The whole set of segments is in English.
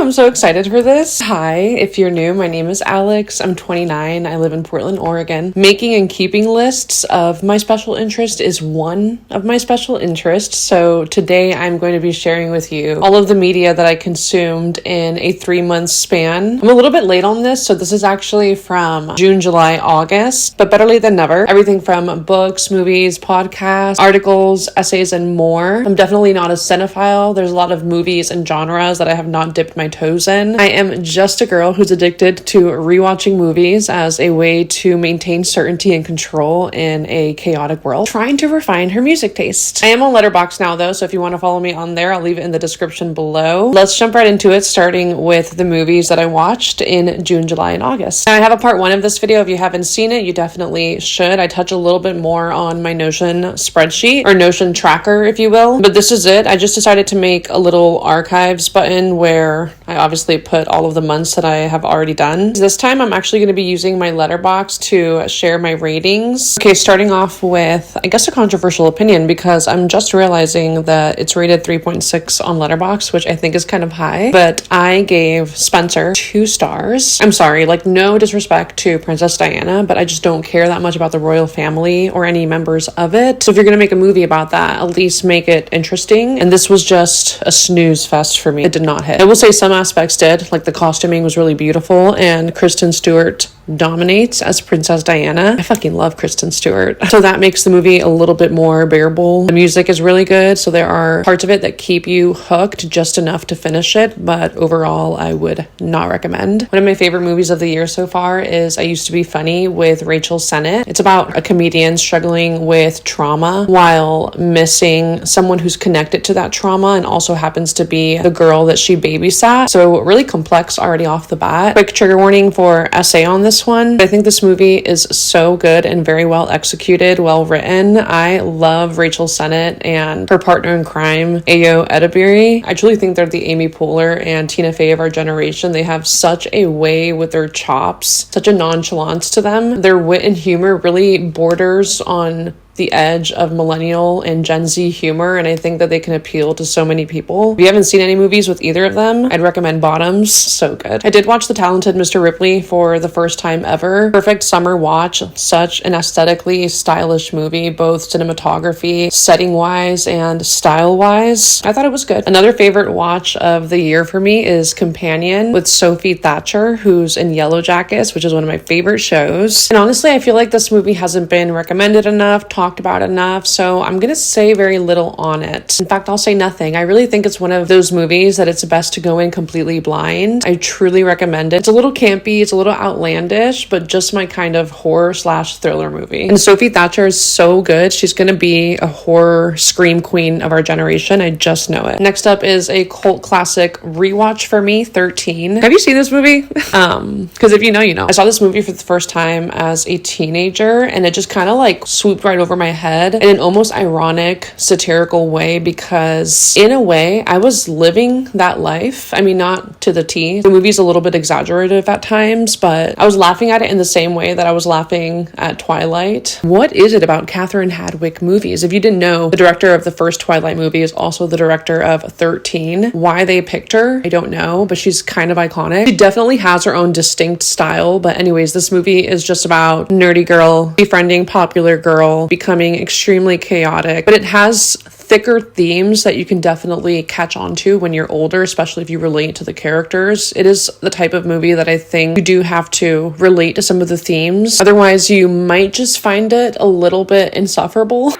I'm so excited for this. Hi, if you're new, my name is Alex. I'm 29. I live in Portland, Oregon. Making and keeping lists of my special interest is one of my special interests. So today I'm going to be sharing with you all of the media that I consumed in a 3-month span. I'm a little bit late on this, so this is actually from June, July, August, but better late than never. Everything from books, movies, podcasts, articles, essays, and more. I'm definitely not a cinephile. There's a lot of movies and genres that I have not dipped my toes in. I am just a girl who's addicted to rewatching movies as a way to maintain certainty and control in a chaotic world, trying to refine her music taste. I am on Letterboxd now though, so if you want to follow me on there, I'll leave it in the description below. Let's jump right into it, starting with the movies that I watched in June, July, and August. Now, I have a part 1 of this video. If you haven't seen it, you definitely should. I touch a little bit more on my Notion spreadsheet, or Notion tracker, if you will, but this is it. I just decided to make a little archives button where I obviously put all of the months that I have already done. This time I'm actually going to be using my Letterboxd to share my ratings. Okay, starting off with, I guess, a controversial opinion, because I'm just realizing that it's rated 3.6 on Letterboxd, which I think is kind of high, but I gave Spencer 2 stars. I'm sorry, like, no disrespect to Princess Diana, but I just don't care that much about the royal family or any members of it. So if you're going to make a movie about that, at least make it interesting. And this was just a snooze fest for me. It did not hit. I will say some aspects did, like the costuming was really beautiful, and Kristen Stewart dominates as Princess Diana. I fucking love Kristen Stewart. So that makes the movie a little bit more bearable. The music is really good, so there are parts of it that keep you hooked just enough to finish it, but overall I would not recommend. One of my favorite movies of the year so far is I Used to Be Funny with Rachel Sennett. It's about a comedian struggling with trauma while missing someone who's connected to that trauma and also happens to be the girl that she babysat. So really complex already off the bat. Quick trigger warning for essay on this one. I think this movie is so good and very well executed, well written. I love Rachel Sennett and her partner in crime, Ayo Edebiri. I truly think they're the Amy Poehler and Tina Fey of our generation. They have such a way with their chops, such a nonchalance to them. Their wit and humor really borders on the edge of millennial and Gen Z humor, and I think that they can appeal to so many people. If you haven't seen any movies with either of them, I'd recommend Bottoms. So good. I did watch The Talented Mr. Ripley for the first time ever. Perfect summer watch. Such an aesthetically stylish movie, both cinematography, setting-wise, and style-wise. I thought it was good. Another favorite watch of the year for me is Companion with Sophie Thatcher, who's in Yellow Jackets, which is one of my favorite shows. And honestly, I feel like this movie hasn't been recommended enough, talked about enough, so I'm gonna say very little on it. In fact, I'll say nothing. I really think it's one of those movies that it's best to go in completely blind. I truly recommend it. It's a little campy, it's a little outlandish, but just my kind of horror/thriller movie. And Sophie Thatcher is so good. She's gonna be a horror scream queen of our generation. I just know it. Next up is a cult classic rewatch for me, 13. Have you seen this movie? Because if you know, you know. I saw this movie for the first time as a teenager, and it just kind of like swooped right over my head in an almost ironic, satirical way, because in a way I was living that life. I mean, not to the T. The movie's a little bit exaggerative at times, but I was laughing at it in the same way that I was laughing at Twilight. What is it about Catherine Hadwick movies? If you didn't know, the director of the first Twilight movie is also the director of 13. Why they picked her, I don't know, but she's kind of iconic. She definitely has her own distinct style, but anyways, this movie is just about nerdy girl befriending popular girl, becoming extremely chaotic, but it has thicker themes that you can definitely catch on to when you're older, especially if you relate to the characters. It is the type of movie that I think you do have to relate to some of the themes. Otherwise, you might just find it a little bit insufferable.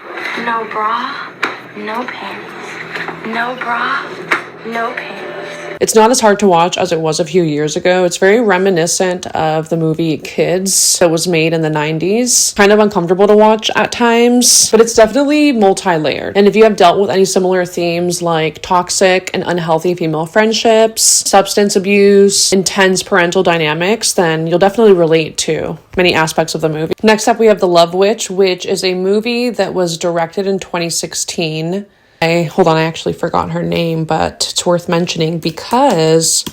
No bra, no pants. No bra, no pants. It's not as hard to watch as it was a few years ago. It's very reminiscent of the movie Kids that was made in the 90s. Kind of uncomfortable to watch at times, but it's definitely multi-layered. And if you have dealt with any similar themes like toxic and unhealthy female friendships, substance abuse, intense parental dynamics, then you'll definitely relate to many aspects of the movie. Next up, we have The Love Witch, which is a movie that was directed in 2016. I actually forgot her name, but it's worth mentioning because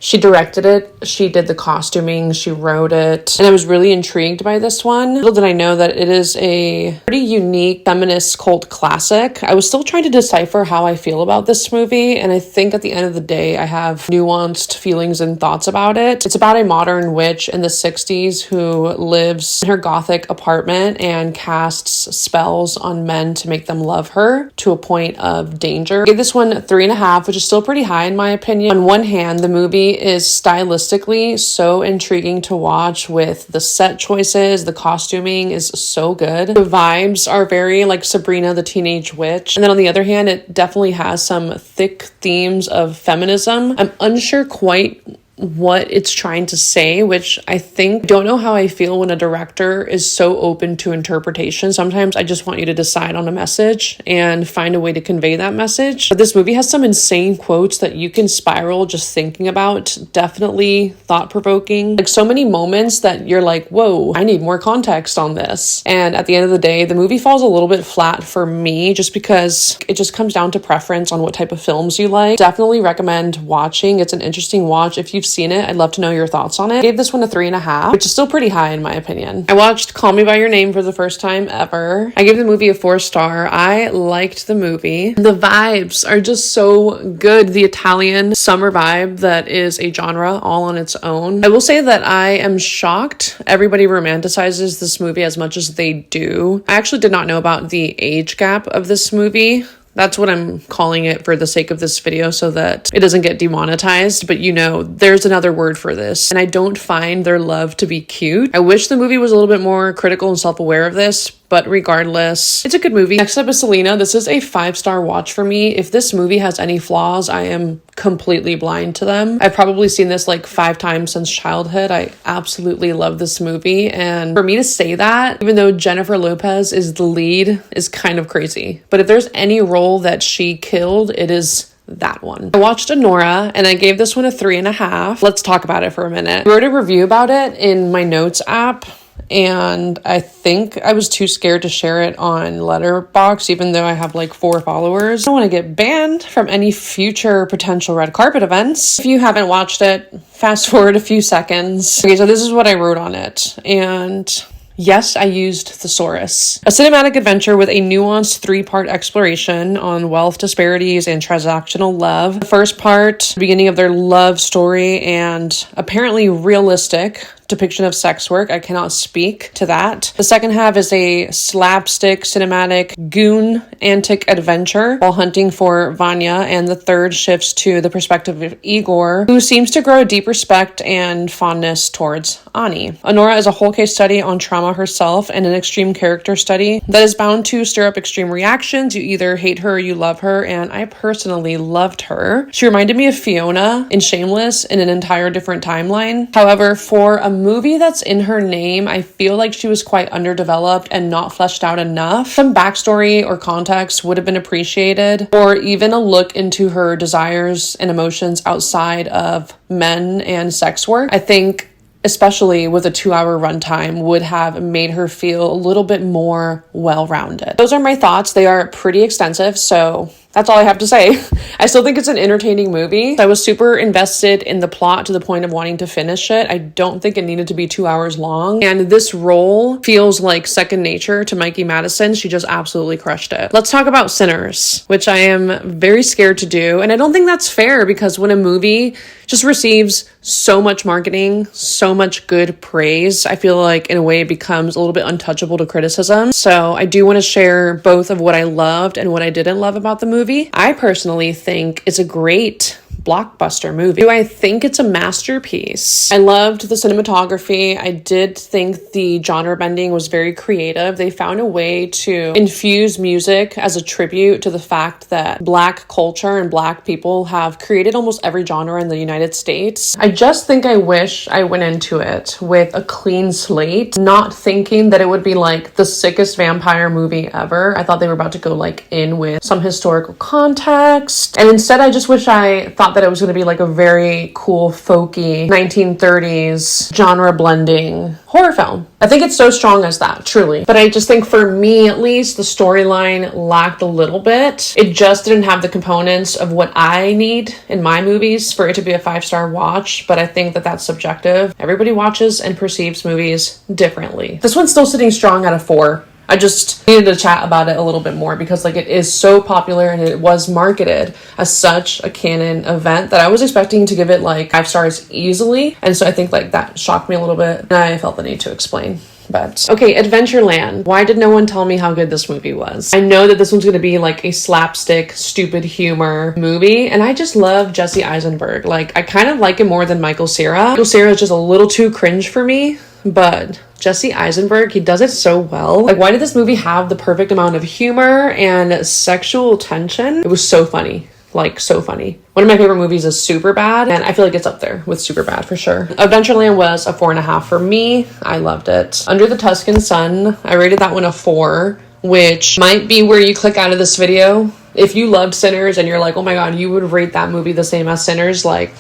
She directed it, she did the costuming, she wrote it, and I was really intrigued by this one. Little did I know that it is a pretty unique feminist cult classic. I was still trying to decipher how I feel about this movie, and I think at the end of the day, I have nuanced feelings and thoughts about it. It's about a modern witch in the 60s who lives in her gothic apartment and casts spells on men to make them love her to a point of danger. I gave this one 3.5, which is still pretty high in my opinion. On one hand, the movie is stylistically so intriguing to watch with the set choices. The costuming is so good. The vibes are very like Sabrina the Teenage Witch. And then on the other hand, it definitely has some thick themes of feminism. I'm unsure quite what it's trying to say, which I don't know how I feel when a director is so open to interpretation. Sometimes I just want you to decide on a message and find a way to convey that message. But this movie has some insane quotes that you can spiral just thinking about. Definitely thought-provoking. Like so many moments that you're like, whoa, I need more context on this. And at the end of the day, the movie falls a little bit flat for me just because it just comes down to preference on what type of films you like. Definitely recommend watching. It's an interesting watch. If you've seen it, I'd love to know your thoughts on it. I gave this one a 3.5, which is still pretty high in my opinion. I watched Call Me By Your Name for the first time ever. I gave the movie a 4-star. I liked the movie. The vibes are just so good. The Italian summer vibe that is a genre all on its own. I will say that I am shocked everybody romanticizes this movie as much as they do. I actually did not know about the age gap of this movie. That's what I'm calling it for the sake of this video so that it doesn't get demonetized. But you know, there's another word for this. And I don't find their love to be cute. I wish the movie was a little bit more critical and self-aware of this. But regardless, it's a good movie. Next up is Selena. This is a 5-star watch for me. If this movie has any flaws, I am completely blind to them. I've probably seen this like 5 times since childhood. I absolutely love this movie. And for me to say that, even though Jennifer Lopez is the lead, is kind of crazy. But if there's any role that she killed, it is that one. I watched Anora and I gave this one a 3.5. Let's talk about it for a minute. I wrote a review about it in my notes app. And I think I was too scared to share it on letterboxd, even though I have like 4 followers. I don't want to get banned from any future potential red carpet events. If you haven't watched it, fast forward a few seconds. Okay, so this is what I wrote on it. And yes, I used thesaurus. A cinematic adventure with a nuanced 3-part exploration on wealth disparities and transactional love. The first part, the beginning of their love story and apparently realistic depiction of sex work. I cannot speak to that. The second half is a slapstick, cinematic, goon antic adventure while hunting for Vanya, and the third shifts to the perspective of Igor, who seems to grow a deep respect and fondness towards Ani. Anora is a whole case study on trauma herself and an extreme character study that is bound to stir up extreme reactions. You either hate her or you love her, and I personally loved her. She reminded me of Fiona in Shameless in an entire different timeline. However, for a movie that's in her name, I feel like she was quite underdeveloped and not fleshed out enough. Some backstory or context would have been appreciated, or even a look into her desires and emotions outside of men and sex work. I think especially with a 2-hour runtime, would have made her feel a little bit more well-rounded. Those are my thoughts. They are pretty extensive, so that's all I have to say. I still think it's an entertaining movie. I was super invested in the plot to the point of wanting to finish it. I don't think it needed to be 2 hours long. And this role feels like second nature to Mikey Madison. She just absolutely crushed it. Let's talk about Sinners, which I am very scared to do. And I don't think that's fair, because when a movie just receives so much marketing, so much good praise, I feel like in a way it becomes a little bit untouchable to criticism. So I do want to share both of what I loved and what I didn't love about the movie. I personally think it's a great blockbuster movie. Do I think it's a masterpiece? I loved the cinematography. I did think the genre bending was very creative. They found a way to infuse music as a tribute to the fact that Black culture and Black people have created almost every genre in the United States. I just think I wish I went into it with a clean slate, not thinking that it would be like the sickest vampire movie ever. I thought they were about to go like in with some historical context. And instead, I just wish I thought thought that it was going to be like a very cool, folky 1930s genre blending horror film. I think it's so strong as that, truly. But I just think for me, at least, the storyline lacked a little bit. It just didn't have the components of what I need in my movies for it to be a 5-star watch. But I think that that's subjective. Everybody watches and perceives movies differently. This one's still sitting strong at a 4. I just needed to chat about it a little bit more because like it is so popular and it was marketed as such a canon event that I was expecting to give it like 5 stars easily. And so I think like that shocked me a little bit and I felt the need to explain. But okay, Adventureland. Why did no one tell me how good this movie was? I know that this one's going to be like a slapstick, stupid humor movie. And I just love Jesse Eisenberg. Like I kind of like him more than Michael Cera. Michael Cera is just a little too cringe for me. But Jesse Eisenberg, he does it so well. Like, why did this movie have the perfect amount of humor and sexual tension? It was so funny. Like, so funny. One of my favorite movies is Superbad, and I feel like it's up there with Superbad for sure. Adventureland was a 4.5 for me. I loved it. Under the Tuscan Sun, I rated that one a 4, which might be where you click out of this video. If you loved Sinners and you're like, oh my god, you would rate that movie the same as Sinners, like...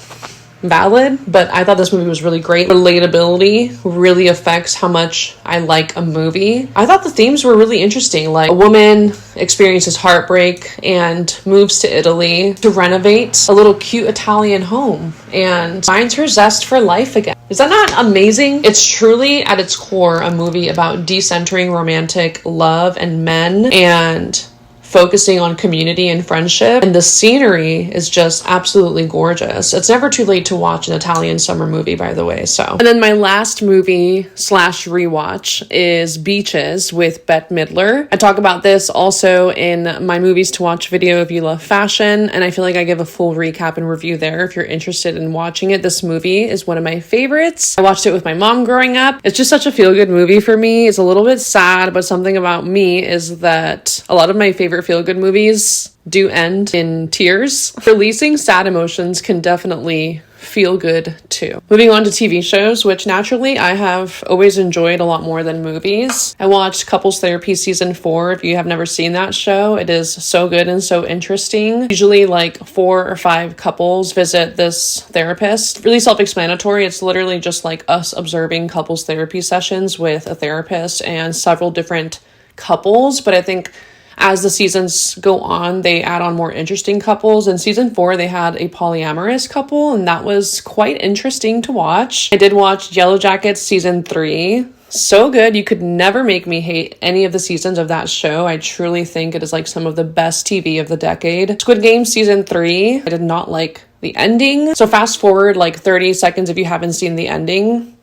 valid, but I thought this movie was really great. Relatability really affects how much I like a movie. I thought the themes were really interesting. Like a woman experiences heartbreak and moves to Italy to renovate a little cute Italian home and finds her zest for life again. Is that not amazing? It's truly at its core a movie about decentering romantic love and men and focusing on community and friendship, and the scenery is just absolutely gorgeous. It's never too late to watch an Italian summer movie, by the way. So, and then my last movie / rewatch is Beaches with Bette Midler. I talk about this also in my movies to watch video if you love fashion, and I feel like I give a full recap and review there if you're interested in watching it. This movie is one of my favorites. I watched it with my mom growing up. It's just such a feel-good movie for me. It's a little bit sad, but something about me is that a lot of my favorite feel-good movies do end in tears. Releasing sad emotions can definitely feel good too. Moving on to TV shows, which naturally I have always enjoyed a lot more than movies. I watched Couples Therapy season 4. If you have never seen that show, it is so good and so interesting. Usually like 4 or 5 couples visit this therapist. Really self-explanatory. It's literally just like us observing couples therapy sessions with a therapist and several different couples, but I think as the seasons go on, they add on more interesting couples. In season 4, they had a polyamorous couple, and that was quite interesting to watch. I did watch Yellow Jackets season 3. So good. You could never make me hate any of the seasons of that show. I truly think it is like some of the best TV of the decade. Squid Game season 3. I did not like the ending. So fast forward like 30 seconds if you haven't seen the ending.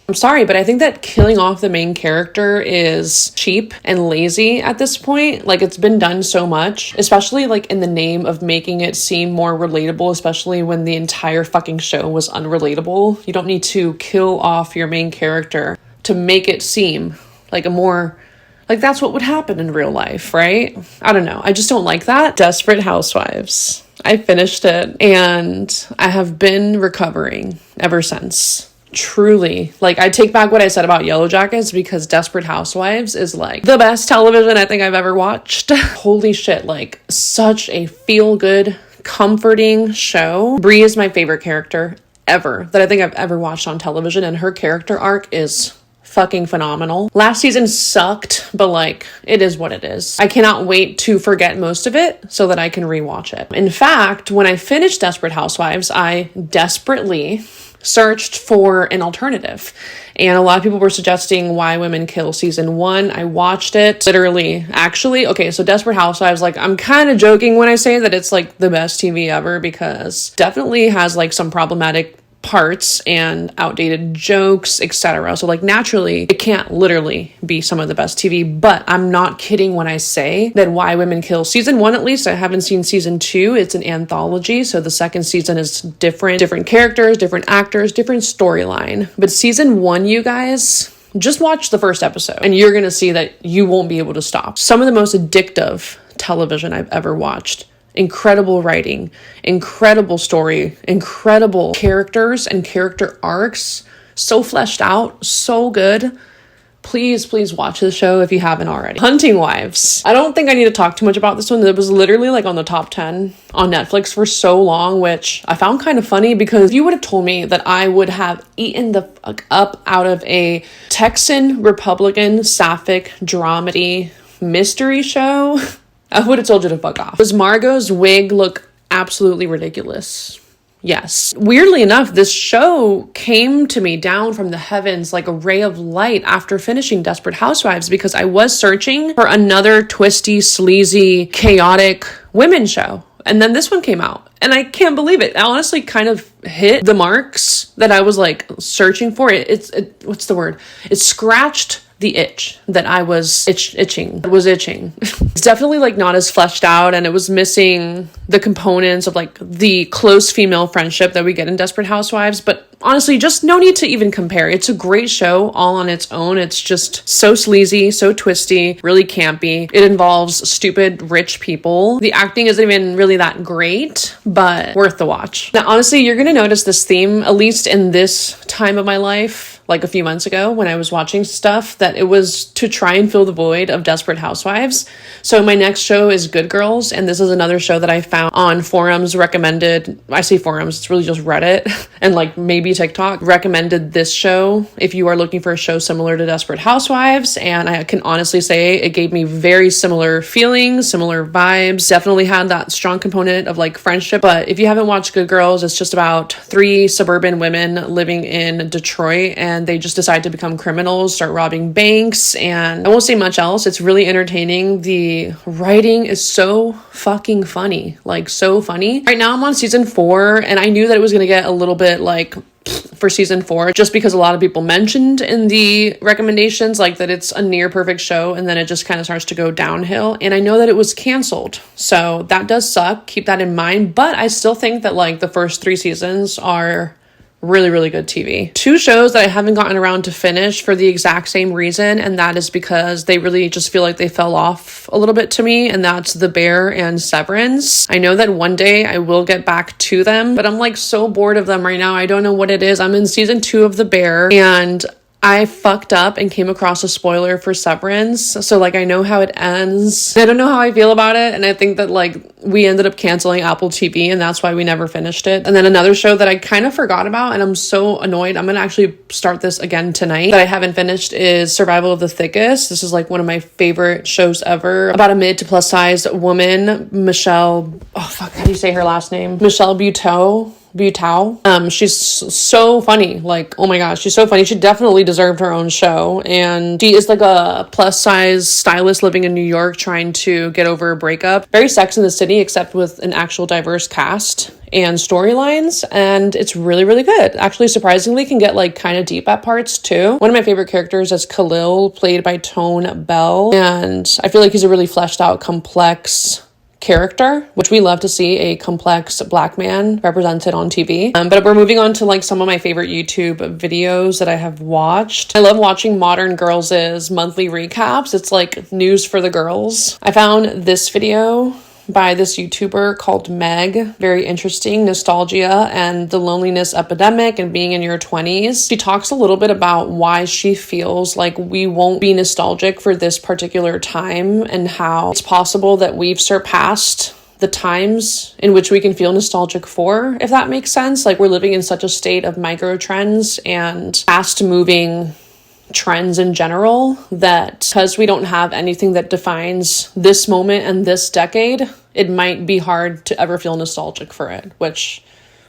I'm sorry, but I think that killing off the main character is cheap and lazy at this point. Like, it's been done so much, especially like in the name of making it seem more relatable, especially when the entire fucking show was unrelatable. You don't need to kill off your main character to make it seem like a more... like that's what would happen in real life, right? I don't know. I just don't like that. Desperate Housewives. I finished it and I have been recovering ever since. Truly, like I take back what I said about Yellow Jackets because Desperate Housewives is like the best television I think I've ever watched. Holy shit, like such a feel-good, comforting show. Brie is my favorite character ever that I think I've ever watched on television, and her character arc is fucking phenomenal. Last season sucked, but like it is what it is. I cannot wait to forget most of it so that I can rewatch it. In fact, when I finished Desperate Housewives, I desperately searched for an alternative, and a lot of people were suggesting Why Women Kill season 1. I watched it literally, actually. Okay, so Desperate Housewives, like I'm kind of joking when I say that it's like the best TV ever because definitely has like some problematic parts and outdated jokes, etc. So like naturally it can't literally be some of the best TV, but I'm not kidding when I say that Why Women Kill season 1, at least I haven't seen season 2. It's an anthology, so the second season is different characters, different actors, different storyline. But season 1, you guys, just watch the first episode and you're gonna see that you won't be able to stop. Some of the most addictive television I've ever watched. Incredible writing, incredible story, incredible characters and character arcs, so fleshed out, so good. please watch the show if you haven't already. Hunting Wives. I don't think I need to talk too much about this one. It was literally like on the top 10 on Netflix for so long, which I found kind of funny because if you would have told me that I would have eaten the fuck up out of a Texan Republican sapphic dramedy mystery show, I would have told you to fuck off. Does Margot's wig look absolutely ridiculous? Yes. Weirdly enough, this show came to me down from the heavens like a ray of light after finishing Desperate Housewives, because I was searching for another twisty, sleazy, chaotic women show. And then this one came out and I can't believe it. I honestly kind of hit the marks that I was like searching for. What's the word? It scratched the itch that I was itching. It's definitely like not as fleshed out, and it was missing the components of like the close female friendship that we get in Desperate Housewives. But honestly, just no need to even compare. It's a great show all on its own. It's just so sleazy, so twisty, really campy. It involves stupid rich people. The acting isn't even really that great, but worth the watch. Now, honestly, you're gonna notice this theme, at least in this time of my life, like a few months ago when I was watching stuff, that it was to try and fill the void of Desperate Housewives. So my next show is Good Girls, and this is another show that I found on forums recommended. I say forums, it's really just Reddit and like maybe TikTok recommended this show if you are looking for a show similar to Desperate Housewives. And I can honestly say it gave me very similar feelings, similar vibes. Definitely had that strong component of like friendship. But if you haven't watched Good Girls, it's just about 3 suburban women living in Detroit, and they just decide to become criminals, start robbing banks, and I won't say much else. It's really entertaining. The writing is so fucking funny, like so funny. Right now I'm on season 4, and I knew that it was gonna get a little bit like for season 4, just because a lot of people mentioned in the recommendations like that it's a near perfect show, and then it just kind of starts to go downhill. And I know that it was canceled, so that does suck. Keep that in mind. But I still think that like the first 3 seasons are really good TV. 2 shows that I haven't gotten around to finish for the exact same reason, and that is because they really just feel like they fell off a little bit to me, and that's The Bear and Severance. I know that one day I will get back to them, but I'm like so bored of them right now. I don't know what it is. I'm in season 2 of The Bear, and I fucked up and came across a spoiler for Severance. So like I know how it ends. I don't know how I feel about it. And I think that like we ended up canceling Apple TV, and that's why we never finished it. And then another show that I kind of forgot about, and I'm so annoyed, I'm going to actually start this again tonight, that I haven't finished, is Survival of the Thickest. This is like one of my favorite shows ever, about a mid to plus sized woman, Michelle, how do you say her last name? Michelle Buteau. She's so funny. Like, oh my gosh, she's so funny. She definitely deserved her own show. And she is like a plus size stylist living in New York trying to get over a breakup. Very Sex in the City, except with an actual diverse cast and storylines, and it's really good. Actually, surprisingly, can get like kind of deep at parts too. One of my favorite characters is Khalil, played by Tone Bell, and I feel like he's a really fleshed out, complex character, which we love to see a complex Black man represented on TV. But we're moving on to like some of my favorite YouTube videos that I have watched. I love watching Modern Girls' monthly recaps. It's like news for the girls. I found this video by this YouTuber called Meg. Very interesting. Nostalgia and the loneliness epidemic and being in your 20s. She talks a little bit about why she feels like we won't be nostalgic for this particular time, and how it's possible that we've surpassed the times in which we can feel nostalgic for, if that makes sense. Like, we're living in such a state of micro trends and fast moving trends in general, that because we don't have anything that defines this moment and this decade, it might be hard to ever feel nostalgic for it, which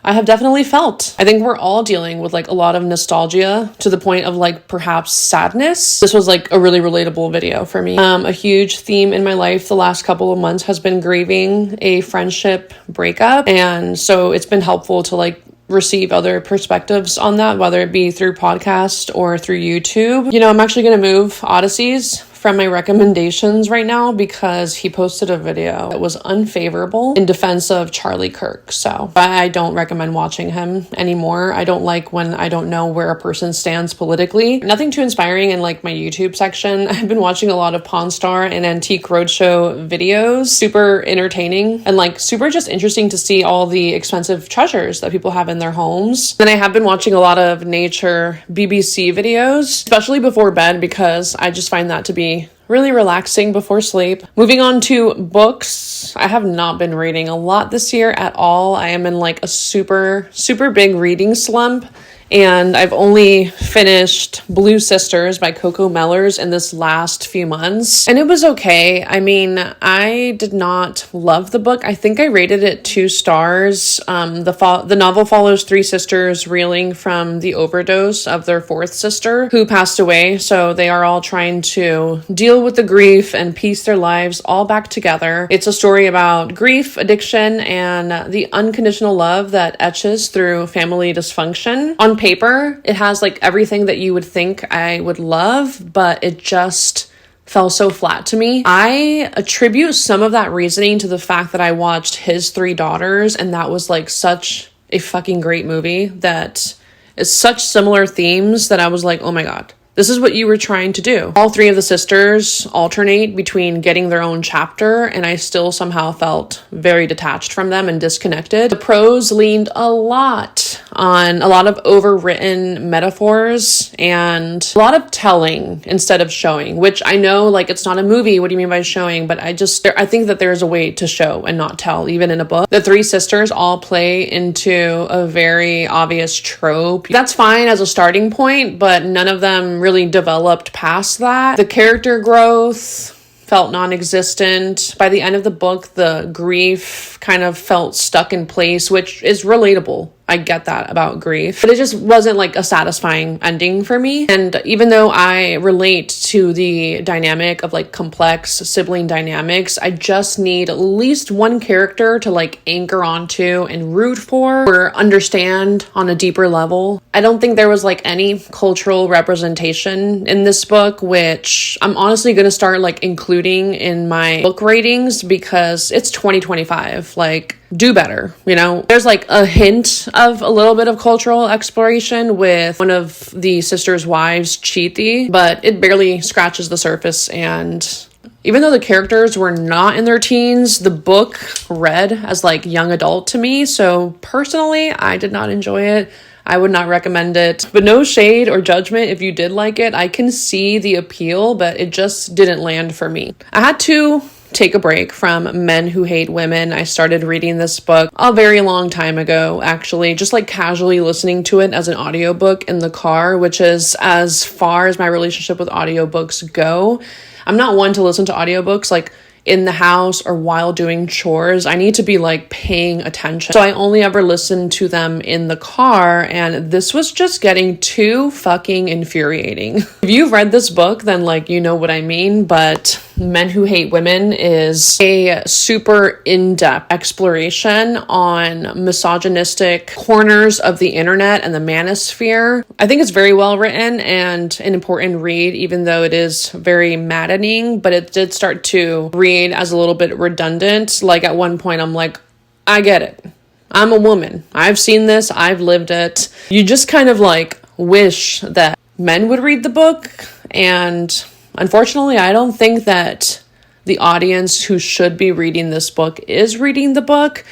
I have definitely felt. I think we're all dealing with like a lot of nostalgia to the point of like perhaps sadness. This was like a really relatable video for me. A huge theme in my life the last couple of months has been grieving a friendship breakup, and so it's been helpful to like receive other perspectives on that, whether it be through podcast or through YouTube. You know, I'm actually going to move Odysseys from my recommendations right now because he posted a video that was unfavorable in defense of Charlie Kirk. So I don't recommend watching him anymore. I don't like when I don't know where a person stands politically. Nothing too inspiring in like my YouTube section. I've been watching a lot of Pawn Star and Antique Roadshow videos. Super entertaining and like super just interesting to see all the expensive treasures that people have in their homes. Then I have been watching a lot of nature BBC videos, especially before bed, because I just find that to be really relaxing before sleep. Moving on to books. I have not been reading a lot this year at all. I am in like a super big reading slump. And I've only finished Blue Sisters by Coco Mellors in this last few months. And it was okay. I mean, I did not love the book. I think I rated it 2 stars. The novel follows 3 sisters reeling from the overdose of their 4th sister who passed away. So they are all trying to deal with the grief and piece their lives all back together. It's a story about grief, addiction, and the unconditional love that etches through family dysfunction. On paper, it has like everything that you would think I would love, but it just fell so flat to me. I attribute some of that reasoning to the fact that I watched His 3 Daughters, and that was like such a fucking great movie that is such similar themes that I was like, oh my God, this is what you were trying to do. All 3 of the sisters alternate between getting their own chapter, and I still somehow felt very detached from them and disconnected. The prose leaned a lot on a lot of overwritten metaphors and a lot of telling instead of showing, which I know like it's not a movie. What do you mean by showing? But I think that there's a way to show and not tell, even in a book. The 3 sisters all play into a very obvious trope. That's fine as a starting point, but none of them really developed past that. The character growth felt non-existent. By the end of the book, the grief kind of felt stuck in place, which is relatable. I get that about grief, but it just wasn't like a satisfying ending for me. And even though I relate to the dynamic of like complex sibling dynamics, I just need at least one character to like anchor onto and root for or understand on a deeper level. I don't think there was like any cultural representation in this book, which I'm honestly going to start like including in my book ratings because it's 2025. Like, do better, you know? There's like a hint of a little bit of cultural exploration with one of the sisters' wives, Chiti, but it barely scratches the surface. And even though the characters were not in their teens, the book read as like young adult to me. So personally, I did not enjoy it. I would not recommend it, but no shade or judgment if you did like it. I can see the appeal, but it just didn't land for me. I had to take a break from Men Who Hate Women. I started reading this book a very long time ago, actually, just like casually listening to it as an audiobook in the car, which is as far as my relationship with audiobooks go. I'm not one to listen to audiobooks like in the house or while doing chores. I need to be like paying attention. So I only ever listened to them in the car, and this was just getting too fucking infuriating. If you've read this book, then like you know what I mean, but Men Who Hate Women is a super in-depth exploration on misogynistic corners of the internet and the manosphere. I think it's very well written and an important read, even though it is very maddening, but it did start to read as a little bit redundant. Like at one point I'm like, I get it. I'm a woman. I've seen this. I've lived it. You just kind of like wish that men would read the book, and unfortunately, I don't think that the audience who should be reading this book is reading the book.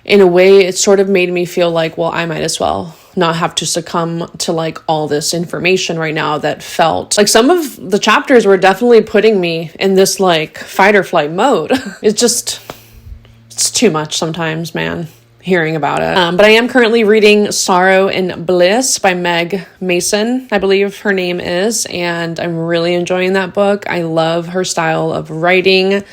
In a way, it sort of made me feel like, well, I might as well not have to succumb to like all this information right now that felt like some of the chapters were definitely putting me in this like fight or flight mode. It's too much sometimes, man, hearing about it. But I am currently reading Sorrow and Bliss by Meg Mason, I believe her name is, and I'm really enjoying that book. I love her style of writing.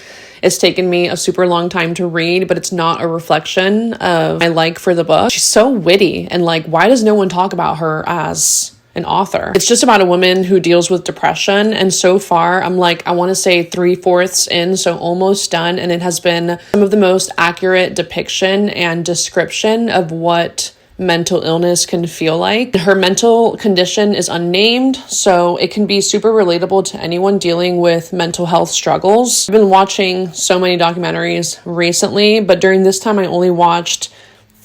It's taken me a super long time to read, but it's not a reflection of my like for the book. She's so witty, and like, why does no one talk about her as an author? It's just about a woman who deals with depression, and so far I'm like, I want to say 3/4 in, so almost done, and it has been some of the most accurate depiction and description of what mental illness can feel like. Her mental condition is unnamed, so it can be super relatable to anyone dealing with mental health struggles. I've been watching so many documentaries recently, but during this time I only watched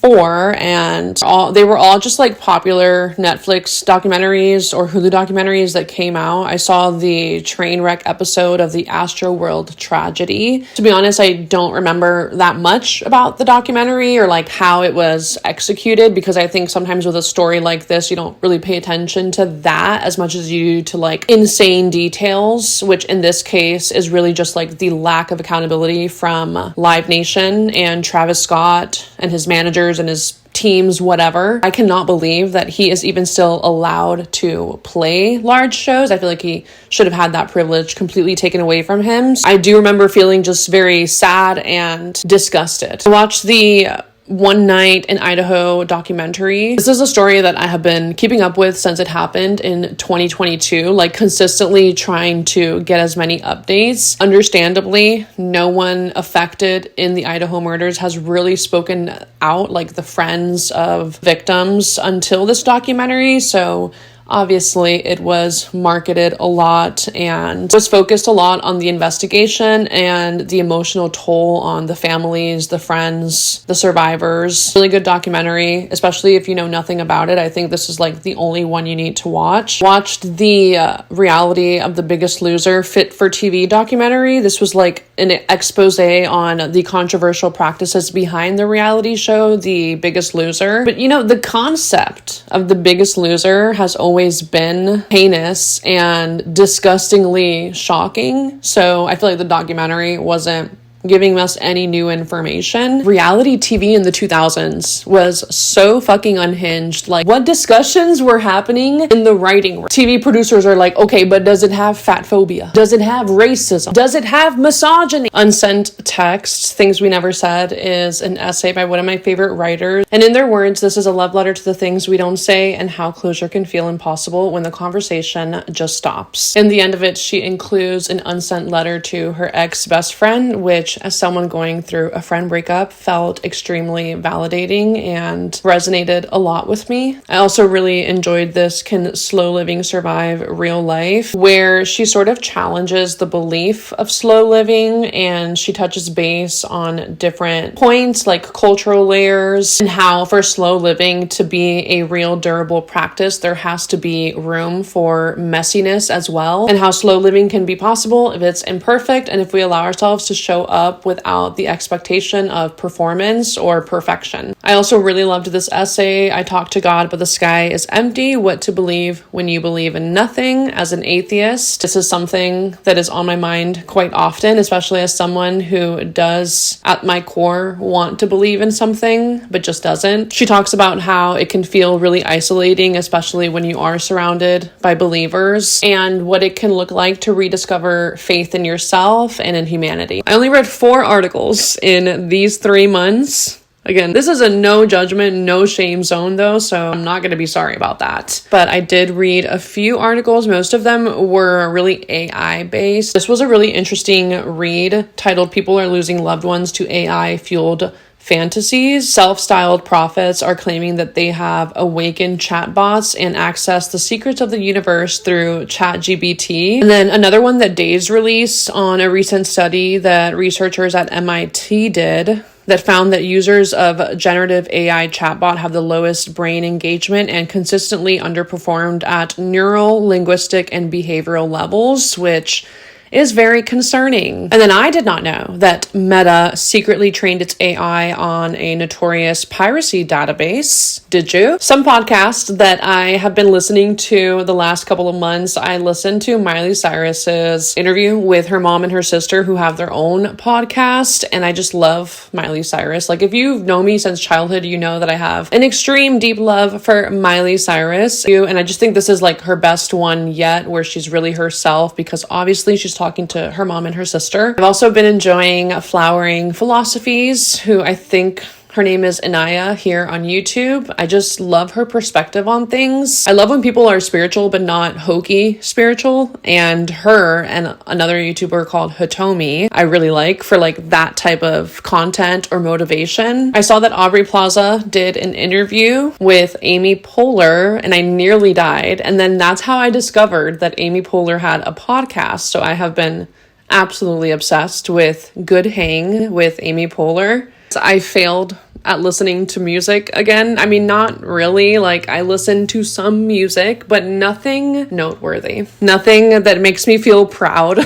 4, and they were all just like popular Netflix documentaries or Hulu documentaries that came out. I saw the train wreck episode of the Astro World tragedy. To be honest, I don't remember that much about the documentary or like how it was executed, because I think sometimes with a story like this, you don't really pay attention to that as much as you do to like insane details, which in this case is really just like the lack of accountability from Live Nation and Travis Scott and his managers and his teams, whatever. I cannot believe that he is even still allowed to play large shows. I feel like he should have had that privilege completely taken away from him. I do remember feeling just very sad and disgusted. I watched the One Night in Idaho documentary. This is a story that I have been keeping up with since it happened in 2022, like consistently trying to get as many updates. Understandably, no one affected in the Idaho murders has really spoken out, like the friends of victims, until this documentary. So obviously, it was marketed a lot and was focused a lot on the investigation and the emotional toll on the families, the friends, the survivors. Really good documentary, especially if you know nothing about it. I think this is like the only one you need to watch. Watched the reality of The Biggest Loser Fit for TV documentary. This was like an expose on the controversial practices behind the reality show, The Biggest Loser. But you know, the concept of The Biggest Loser has always been heinous and disgustingly shocking. So I feel like the documentary wasn't giving us any new information. Reality TV in the 2000s was so fucking unhinged. Like, what discussions were happening in the writing room? TV producers are like, okay, but does it have fat phobia? Does it have racism? Does it have misogyny? Unsent Texts, Things We Never Said, is an essay by one of my favorite writers. And in their words, this is a love letter to the things we don't say and how closure can feel impossible when the conversation just stops. In the end of it, she includes an unsent letter to her ex-best friend, which as someone going through a friend breakup felt extremely validating and resonated a lot with me. I also really enjoyed this Can Slow Living Survive Real Life, where she sort of challenges the belief of slow living and she touches base on different points like cultural layers and how for slow living to be a real durable practice, there has to be room for messiness as well, and how slow living can be possible if it's imperfect and if we allow ourselves to show up without the expectation of performance or perfection. I also really loved this essay, I Talk to God, but the Sky is Empty, What to Believe When You Believe in Nothing. As an atheist, this is something that is on my mind quite often, especially as someone who does, at my core, want to believe in something, but just doesn't. She talks about how it can feel really isolating, especially when you are surrounded by believers, and what it can look like to rediscover faith in yourself and in humanity. I only read 4 articles in these 3 months. Again, this is a no judgment, no shame zone though, so I'm not going to be sorry about that. But I did read a few articles. Most of them were really AI based. This was a really interesting read titled People Are Losing Loved Ones to AI Fueled Fantasies. Self-styled prophets are claiming that they have awakened chatbots and access the secrets of the universe through ChatGPT. And then another one that Days released on a recent study that researchers at MIT did that found that users of generative AI chatbot have the lowest brain engagement and consistently underperformed at neural, linguistic, and behavioral levels, which is very concerning. And then I did not know that Meta secretly trained its AI on a notorious piracy database. Did you? Some podcast that I have been listening to the last couple of months, I listened to Miley Cyrus's interview with her mom and her sister who have their own podcast, and I just love Miley Cyrus. Like, if you've known me since childhood, you know that I have an extreme deep love for Miley Cyrus. And I just think this is like her best one yet, where she's really herself, because obviously she's talking to her mom and her sister. I've also been enjoying Flowering Philosophies, who I think Her name is Inaya here on YouTube. I just love her perspective on things. I love when people are spiritual but not hokey spiritual, and her and another YouTuber called Hitomi I really like for like that type of content or motivation. I saw that Aubrey Plaza did an interview with Amy Poehler and I nearly died, and then that's how I discovered that Amy Poehler had a podcast. So I have been absolutely obsessed with Good Hang with Amy Poehler. I failed at listening to music again. I mean, not really. Like, I listen to some music, but nothing noteworthy. Nothing that makes me feel proud.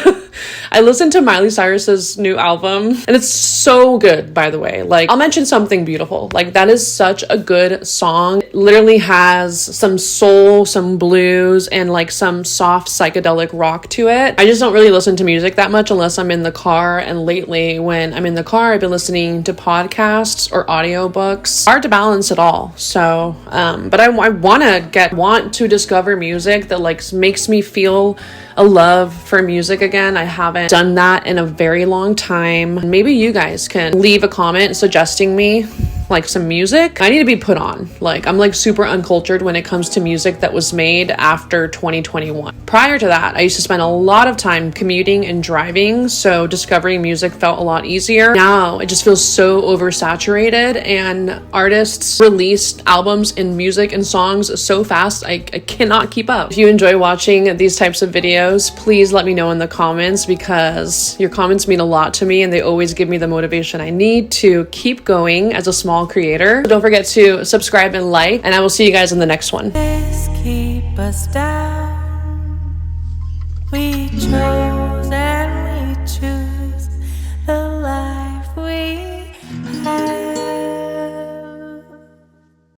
I listened to Miley Cyrus's new album, and it's so good, by the way. Like, I'll mention Something Beautiful. Like, that is such a good song. It literally has some soul, some blues, and like some soft psychedelic rock to it. I just don't really listen to music that much unless I'm in the car, and lately when I'm in the car, I've been listening to podcasts or audiobooks. Hard to balance it all. So, but I want to discover music that like makes me feel a love for music again. I haven't done that in a very long time. Maybe you guys can leave a comment suggesting me like some music I need to be put on. Like, I'm like super uncultured when it comes to music that was made after 2021. Prior to that, I used to spend a lot of time commuting and driving, so discovering music felt a lot easier. Now it just feels so oversaturated, and artists released albums and music and songs so fast I cannot keep up. If you enjoy watching these types of videos, please let me know in the comments, because your comments mean a lot to me and they always give me the motivation I need to keep going as a small creator. Don't forget to subscribe and like, and I will see you guys in the next one. Keep us down.